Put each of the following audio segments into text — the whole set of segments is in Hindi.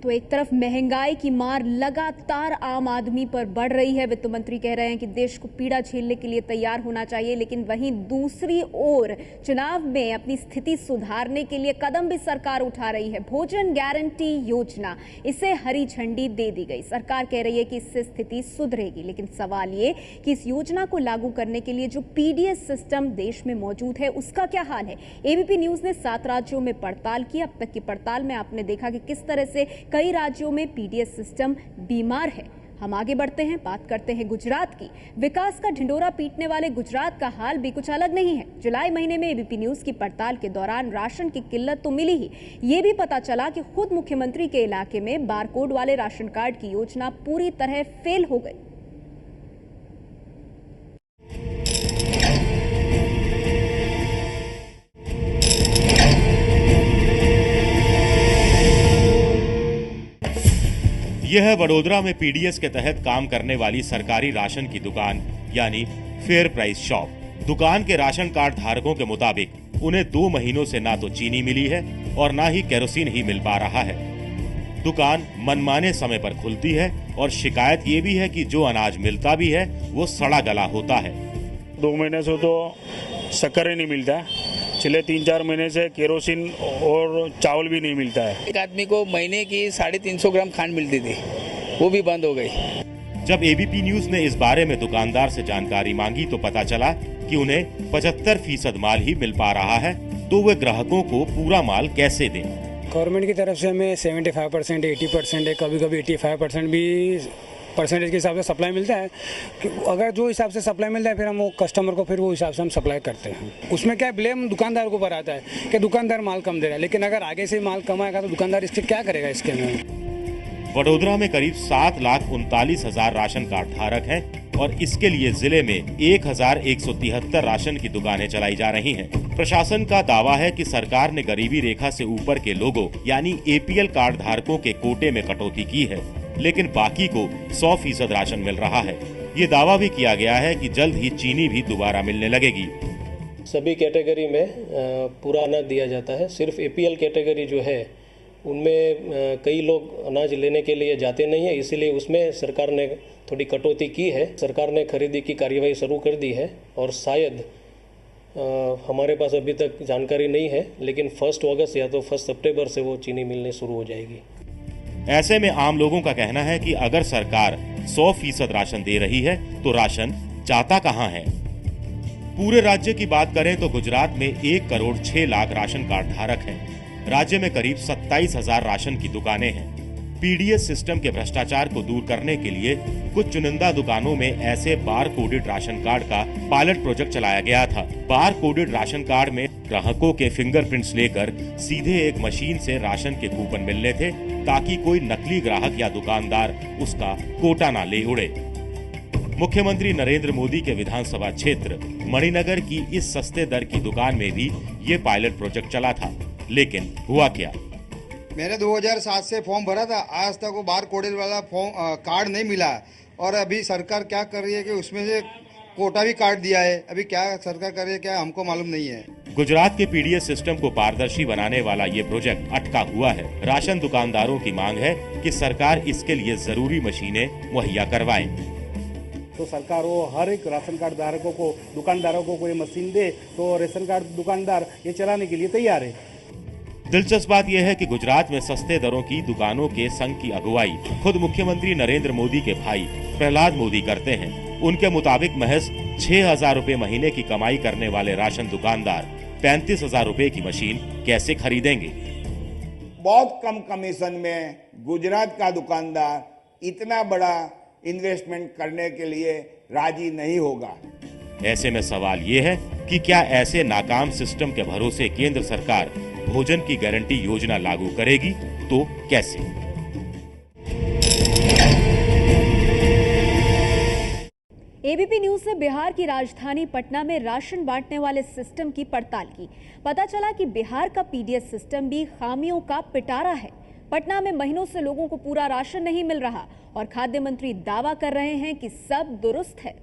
तो एक तरफ महंगाई की मार लगातार आम आदमी पर बढ़ रही है। वित्त मंत्री कह रहे हैं कि देश को पीड़ा झेलने के लिए तैयार होना चाहिए, लेकिन वहीं दूसरी ओर चुनाव में अपनी स्थिति सुधारने के लिए कदम भी सरकार उठा रही है। भोजन गारंटी योजना, इसे हरी झंडी दे दी गई। सरकार कह रही है कि इससे स्थिति सुधरेगी, लेकिन सवाल ये कि इस योजना को लागू करने के लिए जो पीडीएस सिस्टम देश में मौजूद है उसका क्या हाल है। एबीपी न्यूज ने 7 राज्यों में पड़ताल की। अब तक की पड़ताल में आपने देखा कि किस तरह से कई राज्यों में पीडीएस सिस्टम बीमार है। हम आगे बढ़ते हैं, बात करते हैं गुजरात की। विकास का ढिंडोरा पीटने वाले गुजरात का हाल भी कुछ अलग नहीं है। जुलाई महीने में एबीपी न्यूज की पड़ताल के दौरान राशन की किल्लत तो मिली ही, ये भी पता चला कि खुद मुख्यमंत्री के इलाके में बारकोड वाले राशन कार्ड की योजना पूरी तरह फेल हो गई। यह है वडोदरा में पीडीएस के तहत काम करने वाली सरकारी राशन की दुकान यानी फेयर प्राइस शॉप। दुकान के राशन कार्ड धारकों के मुताबिक उन्हें 2 महीनों से ना तो चीनी मिली है और ना ही केरोसिन ही मिल पा रहा है। दुकान मनमाने समय पर खुलती है और शिकायत ये भी है कि जो अनाज मिलता भी है वो सड़ा गला होता है। 2 महीने से तो शक्कर ही नहीं मिलता, पिछले 3-4 महीने से केरोसिन और चावल भी नहीं मिलता है। एक आदमी को महीने की 350 ग्राम खांड मिलती थी, वो भी बंद हो गई। जब एबीपी न्यूज ने इस बारे में दुकानदार से जानकारी मांगी तो पता चला कि उन्हें 75% माल ही मिल पा रहा है, तो वे ग्राहकों को पूरा माल कैसे दें। गवर्नमेंट की तरफ से हमें 75%, 80% है, कभी-कभी 85% भी परसेंटेज के हिसाब से सप्लाई मिलता है। अगर जो हिसाब से सप्लाई मिलता है फिर हम वो कस्टमर को फिर वो हिसाब से हम सप्लाई करते हैं। उसमें क्या ब्लेम दुकानदार को ऊपर आता है कि दुकानदार माल कम दे रहा है, लेकिन अगर आगे से माल कम आएगा तो दुकानदार इसके क्या करेगा। इसके में वडोदरा में करीब 7,39,000 राशन कार्ड धारक हैं और इसके लिए जिले में 1,173 राशन की दुकानें चलाई जा रही हैं। प्रशासन का दावा है कि सरकार ने गरीबी रेखा से ऊपर के लोगों यानी एपीएल कार्ड धारकों के कोटे में कटौती की है, लेकिन बाकी को 100% राशन मिल रहा है। ये दावा भी किया गया है कि जल्द ही चीनी भी दोबारा मिलने लगेगी। सभी कैटेगरी में पूरा अनाज दिया जाता है। सिर्फ एपीएल कैटेगरी जो है उनमें कई लोग अनाज लेने के लिए जाते नहीं है, इसीलिए उसमें सरकार ने थोड़ी कटौती की है। सरकार ने खरीदी की कार्यवाही शुरू कर दी है और शायद हमारे पास अभी तक जानकारी नहीं है, लेकिन 1 अगस्त या तो 1 सितंबर से वो चीनी मिलने शुरू हो जाएगी। ऐसे में आम लोगों का कहना है कि अगर सरकार 100% राशन दे रही है तो राशन जाता कहां है। पूरे राज्य की बात करें तो गुजरात में 1 करोड़ 6 लाख राशन कार्ड धारक हैं। राज्य में करीब 27,000 राशन की दुकानें हैं। पीडीएस सिस्टम के भ्रष्टाचार को दूर करने के लिए कुछ चुनिंदा दुकानों में ऐसे बार कोडेड राशन कार्ड का पायलट प्रोजेक्ट चलाया गया था। बार कोडेड राशन कार्ड में ग्राहकों के फिंगरप्रिंट्स लेकर सीधे एक मशीन से राशन के कूपन मिलने थे, ताकि कोई नकली ग्राहक या दुकानदार उसका कोटा ना ले उड़े। मुख्यमंत्री नरेंद्र मोदी के विधानसभा क्षेत्र मणिनगर की इस सस्ते दर की दुकान में भी ये पायलट प्रोजेक्ट चला था, लेकिन हुआ क्या। मैंने 2007 से फॉर्म भरा था, आज तक वो बार कोडेड वाला कार्ड नहीं मिला। और अभी सरकार क्या कर रही है कि उसमें से कोटा भी काट दिया है। अभी क्या सरकार कर रही है क्या हमको मालूम नहीं है। गुजरात के पीडीएस सिस्टम को पारदर्शी बनाने वाला ये प्रोजेक्ट अटका हुआ है। राशन दुकानदारों की मांग है कि सरकार इसके लिए जरूरी मशीनें मुहैया करवाए। तो सरकार वो हर एक राशन कार्ड धारकों को, दुकानदारों को कोई मशीन दे तो राशन कार्ड दुकानदार ये चलाने के लिए तैयार है। दिलचस्प बात यह है कि गुजरात में सस्ते दरों की दुकानों के संघ की अगुवाई खुद मुख्यमंत्री नरेंद्र मोदी के भाई प्रहलाद मोदी करते हैं। उनके मुताबिक महज 6,000 रुपए महीने की कमाई करने वाले राशन दुकानदार 35,000 रुपए की मशीन कैसे खरीदेंगे। बहुत कम कमीशन में गुजरात का दुकानदार इतना बड़ा इन्वेस्टमेंट करने के लिए राजी नहीं होगा। ऐसे में सवाल ये है कि क्या ऐसे नाकाम सिस्टम के भरोसे केंद्र सरकार भोजन की गारंटी योजना लागू करेगी, तो कैसे। एबीपी न्यूज ने बिहार की राजधानी पटना में राशन बांटने वाले सिस्टम की पड़ताल की। पता चला कि बिहार का पीडीएस सिस्टम भी खामियों का पिटारा है। पटना में महीनों से लोगों को पूरा राशन नहीं मिल रहा और खाद्य मंत्री दावा कर रहे हैं कि सब दुरुस्त है।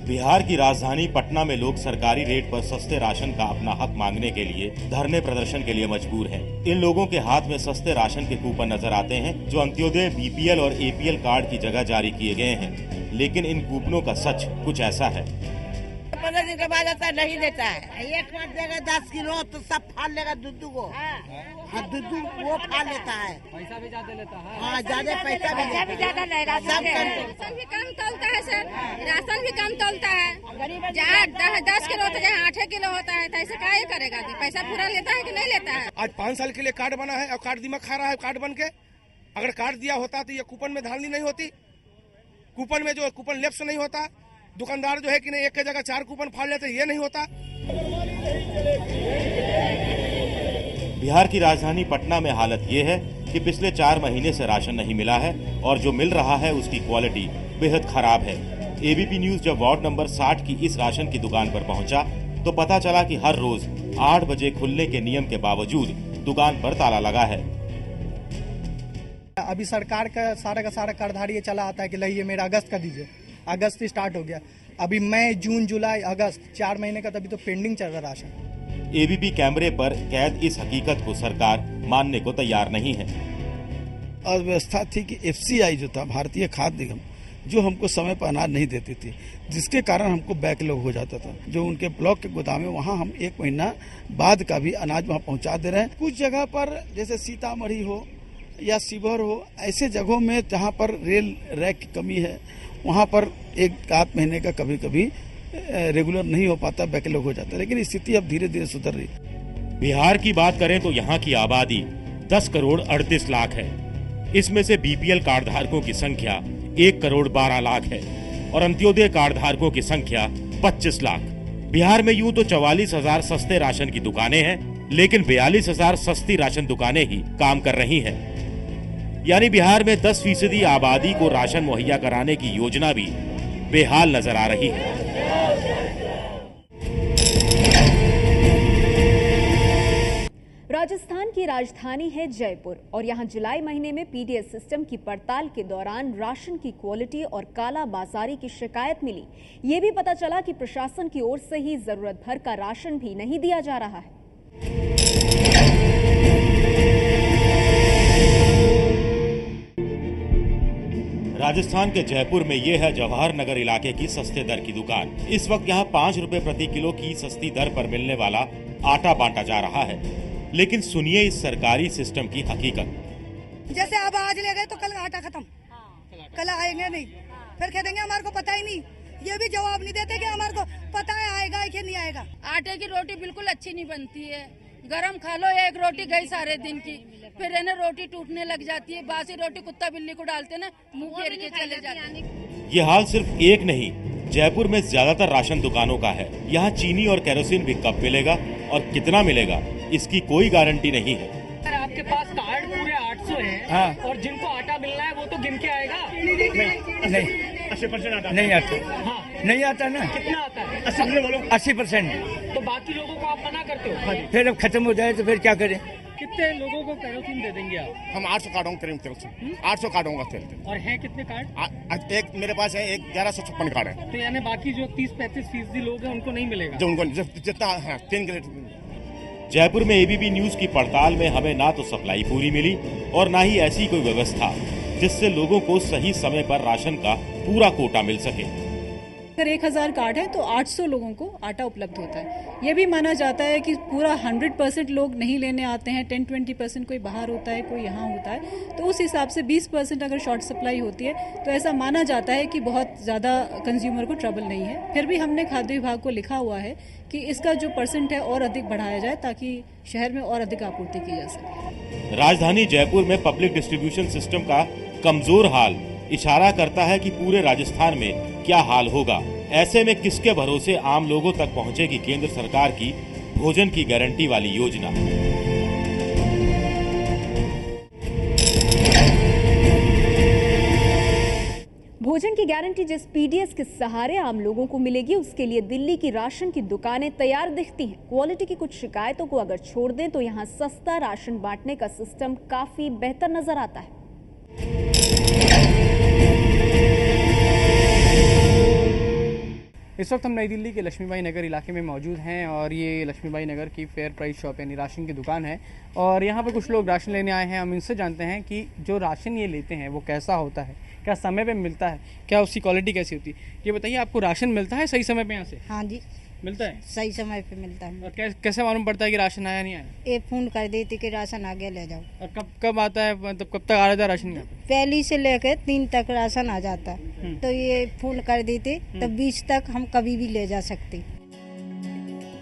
बिहार की राजधानी पटना में लोग सरकारी रेट पर सस्ते राशन का अपना हक मांगने के लिए धरने प्रदर्शन के लिए मजबूर हैं। इन लोगों के हाथ में सस्ते राशन के कूपन नजर आते हैं जो अंत्योदय, बीपीएल और एपीएल कार्ड की जगह जारी किए गए हैं। लेकिन इन कूपनों का सच कुछ ऐसा है। 15 दिन के बाद आता नहीं देता है। एक बार देगा 10 किलो तो सब फाड़ लेगा दूधू को। हाँ, दूधू वो फाड़ लेता है। पैसा भी ज्यादा लेता है। हाँ, ज्यादा पैसा भी ज्यादा ले। राशन भी कम तोलता है सर, राशन भी कम तोलता है। जहाँ 10 किलो होता है, जहाँ 8 किलो होता है, तो ऐसे क्या करेगा? पैसा पूरा लेता है कि नहीं लेता है? आज 5 साल के लिए कार्ड बना है और कार्ड दिमाग खा रहा है। कार्ड बन के अगर कार्ड दिया होता तो ये कूपन में धारनी नहीं होती। कूपन में जो कूपन लेफ्ट से नहीं होता, दुकानदार जो है कि नहीं एक की जगह 4 कूपन फाड़ लेते, ये नहीं होता। बिहार की राजधानी पटना में हालत ये है कि पिछले 4 महीने से राशन नहीं मिला है और जो मिल रहा है उसकी क्वालिटी बेहद खराब है। एबीपी न्यूज जब वार्ड नंबर 60 की इस राशन की दुकान पर पहुंचा तो पता चला कि हर रोज 8 बजे खुलने के नियम के बावजूद दुकान पर ताला लगा है। अभी सरकार का सारा कार्डधारी ये चला आता है कि लाइए मेरा अगस्त का दीजिए। अगस्त स्टार्ट हो गया, अभी मई, जून, जुलाई, अगस्त 4 महीने का तभी तो पेंडिंग चल रहा राशन। एबीपी कैमरे पर कैद इस हकीकत को सरकार मानने को तैयार नहीं है। अव्यवस्था थी कि एफसीआई जो था, भारतीय खाद्य निगम, जो हमको समय पर अनाज नहीं देती थी, जिसके कारण हमको बैकलॉग हो जाता था। जो उनके ब्लॉक के गोदाम है वहाँ हम 1 महीना बाद का भी अनाज वहाँ पहुँचा दे रहे हैं। कुछ जगह पर जैसे सीतामढ़ी हो या शिवहर हो, ऐसे जगहों में जहाँ पर रेल रैक की कमी है वहाँ पर 1-8 महीने का कभी कभी रेगुलर नहीं हो पाता, बैकलॉग हो जाता है। लेकिन स्थिति अब धीरे धीरे सुधर रही है। बिहार की बात करें तो यहाँ की आबादी 10 करोड़ 38 लाख है। इसमें से बीपीएल कार्ड धारकों की संख्या 1 करोड़ 12 लाख है और अंत्योदय कार्ड धारकों की संख्या 25 लाख। बिहार में यूं तो 44,000 सस्ते राशन की दुकानें हैं, लेकिन 42,000 सस्ती राशन दुकानें ही काम कर रही हैं। यानी बिहार में 10% आबादी को राशन मुहैया कराने की योजना भी बेहाल नजर आ रही है। राजस्थान की राजधानी है जयपुर और यहां जुलाई महीने में पीडीएस सिस्टम की पड़ताल के दौरान राशन की क्वालिटी और काला बाजारी की शिकायत मिली। ये भी पता चला कि प्रशासन की ओर से ही जरूरत भर का राशन भी नहीं दिया जा रहा है। राजस्थान के जयपुर में ये है जवाहर नगर इलाके की सस्ते दर की दुकान। इस वक्त यहाँ 5 रुपए प्रति किलो की सस्ती दर पर मिलने वाला आटा बांटा जा रहा है। लेकिन सुनिए इस सरकारी सिस्टम की हकीकत। जैसे अब आज ले गए तो कल आटा खत्म, कल आएंगे नहीं, फिर कह देंगे हमारे को पता ही नहीं। ये भी जवाब नहीं देते कि हमारे को पता है आएगा कि नहीं आएगा। आटे की रोटी बिल्कुल अच्छी नहीं बनती है, गरम खा लो, एक रोटी गई सारे दिन की, फिर है ना रोटी टूटने लग जाती है। बासी रोटी कुत्ता बिल्ली को डालते ना, मुंह फेर के चले जाते हैं। ये हाल सिर्फ एक नहीं, जयपुर में ज्यादातर राशन दुकानों का है। यहाँ चीनी और केरोसिन भी कब मिलेगा और कितना मिलेगा इसकी कोई गारंटी नहीं है। आपके पास कार्ड पूरे 800 है। हाँ। और जिनको आटा मिलना है वो तो गिन के आएगा। नहीं 80% आता नहीं आता। हाँ। नहीं आता ना। कितना आता है? 80%। तो बाकी लोगों को आप मना करते हो? फिर अब खत्म हो जाए तो फिर क्या करें? कितने लोगों को केरोसिन दे देंगे आप? हम 800 कार्ड होंगे केरोसिन, 800 कार्ड होगा तेल। और हैं कितने कार्ड? एक मेरे पास है, एक 1156 कार्ड है। तो यानी बाकी जो 30-35% लोग हैं उनको नहीं मिलेगा? जो उनको जितना है 3 ग्रेड। जयपुर में एबीपी न्यूज की पड़ताल में हमें ना तो सप्लाई पूरी मिली और ना ही ऐसी कोई व्यवस्था जिससे लोगों को सही समय पर राशन का पूरा कोटा मिल सके। अगर 1000 कार्ड है तो 800 लोगों को आटा उपलब्ध होता है। ये भी माना जाता है कि पूरा 100% लोग नहीं लेने आते हैं, 10-20% कोई बाहर होता है, कोई यहाँ होता है। तो उस हिसाब से 20% अगर शॉर्ट सप्लाई होती है तो ऐसा माना जाता है कि बहुत ज़्यादा कंज्यूमर को ट्रबल नहीं है। फिर भी हमने खाद्य विभाग को लिखा हुआ है कि इसका जो % है और अधिक बढ़ाया जाए ताकि शहर में और अधिक आपूर्ति की जा सके। राजधानी जयपुर में पब्लिक डिस्ट्रीब्यूशन सिस्टम का कमजोर हाल इशारा करता है कि पूरे राजस्थान में क्या हाल होगा। ऐसे में किसके भरोसे आम लोगों तक पहुंचेगी केंद्र सरकार की भोजन की गारंटी वाली योजना। भोजन की गारंटी जिस पीडीएस के सहारे आम लोगों को मिलेगी उसके लिए दिल्ली की राशन की दुकानें तैयार दिखती हैं। क्वालिटी की कुछ शिकायतों को अगर छोड़ दें तो यहाँ सस्ता राशन बांटने का सिस्टम काफी बेहतर नजर आता है। इस वक्त हम नई दिल्ली के लक्ष्मीबाई नगर इलाके में मौजूद हैं और ये लक्ष्मीबाई नगर की फेयर प्राइस शॉप यानी राशन की दुकान है और यहाँ पे कुछ लोग राशन लेने आए हैं। हम इनसे जानते हैं कि जो राशन ये लेते हैं वो कैसा होता है, क्या समय पे मिलता है, क्या उसकी क्वालिटी कैसी होती है। ये बताइए, आपको राशन मिलता है सही समय पे यहाँ से? हाँ जी, मिलता है सही समय पे मिलता है। और कैसे मालूम पड़ता है कि राशन आया नहीं आया? ये फोन कर देती कि राशन आ गया, ले जाओ। और कब कब आता है, मतलब कब तक आ जाता है राशन यहाँ पे? पहली से लेकर 3 तक राशन आ जाता है, तो ये फोन कर देते तो 20 तक हम कभी भी ले जा सकते।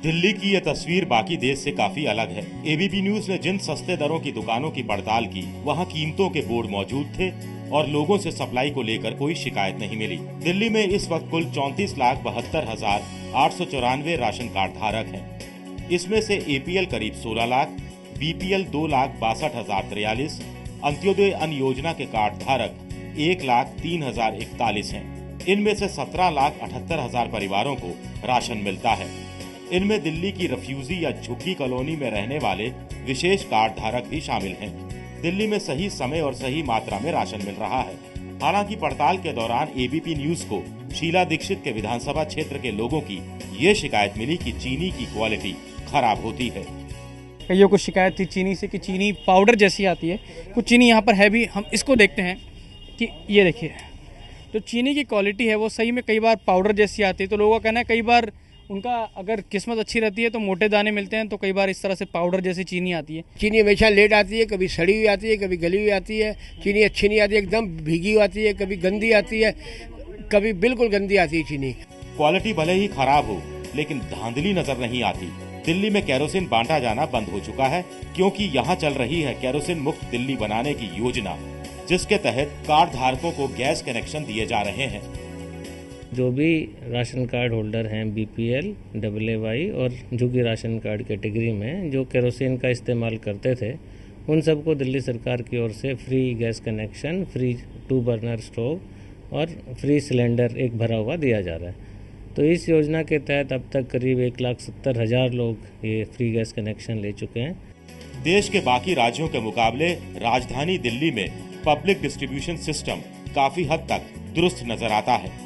दिल्ली की यह तस्वीर बाकी देश से काफी अलग है। एबीपी न्यूज ने जिन सस्ते दरों की दुकानों की पड़ताल की, वहाँ कीमतों के बोर्ड मौजूद थे और लोगों से सप्लाई को लेकर कोई शिकायत नहीं मिली। दिल्ली में इस वक्त कुल 34,72,894 राशन कार्ड धारक हैं। इसमें से एपीएल करीब 16 लाख, बीपीएल 2,62,043, अंत्योदय अन्न योजना के कार्ड धारक 1,03,041 हैं। इनमें से 17,78,000 परिवारों को राशन मिलता है। इनमें दिल्ली की रफ्यूजी या झुग्गी कॉलोनी में रहने वाले विशेष कार्ड धारक भी शामिल हैं। दिल्ली में सही समय और सही मात्रा में राशन मिल रहा है। हालांकि पड़ताल के दौरान एबीपी न्यूज को शीला दीक्षित के विधानसभा क्षेत्र के लोगों की ये शिकायत मिली कि चीनी की क्वालिटी खराब होती है। कईयों को शिकायत थी चीनी से कि चीनी पाउडर जैसी आती है। कुछ चीनी यहाँ पर है भी, हम इसको देखते हैं कि ये देखिए, तो चीनी की क्वालिटी है वो सही में कई बार पाउडर जैसी आती है। तो लोगों का कहना है कई बार उनका अगर किस्मत अच्छी रहती है तो मोटे दाने मिलते हैं, तो कई बार इस तरह से पाउडर जैसी चीनी आती है। चीनी हमेशा लेट आती है, कभी सड़ी हुई आती है, कभी गली हुई आती है। चीनी अच्छी नहीं आती, एकदम भीगी हुई आती है, कभी गंदी आती है, कभी बिल्कुल गंदी आती है चीनी। क्वालिटी भले ही खराब हो, लेकिन धांधली नजर नहीं आती। दिल्ली में केरोसिन बांटा जाना बंद हो चुका है, क्योंकि यहाँ चल रही है केरोसिन मुक्त दिल्ली बनाने की योजना, जिसके तहत कार्ड धारकों को गैस कनेक्शन दिए जा रहे हैं। जो भी राशन कार्ड होल्डर हैं बीपीएल, AA और झुग्गी राशन कार्ड कैटेगरी में जो केरोसिन का इस्तेमाल करते थे, उन सबको दिल्ली सरकार की ओर से free gas connection, free 2 burner stove और फ्री सिलेंडर एक भरा हुआ दिया जा रहा है। तो इस योजना के तहत अब तक करीब 1,70,000 लोग ये फ्री गैस कनेक्शन ले चुके हैं। देश के बाकी राज्यों के मुकाबले राजधानी दिल्ली में पब्लिक डिस्ट्रीब्यूशन सिस्टम काफी हद तक दुरुस्त नजर आता है।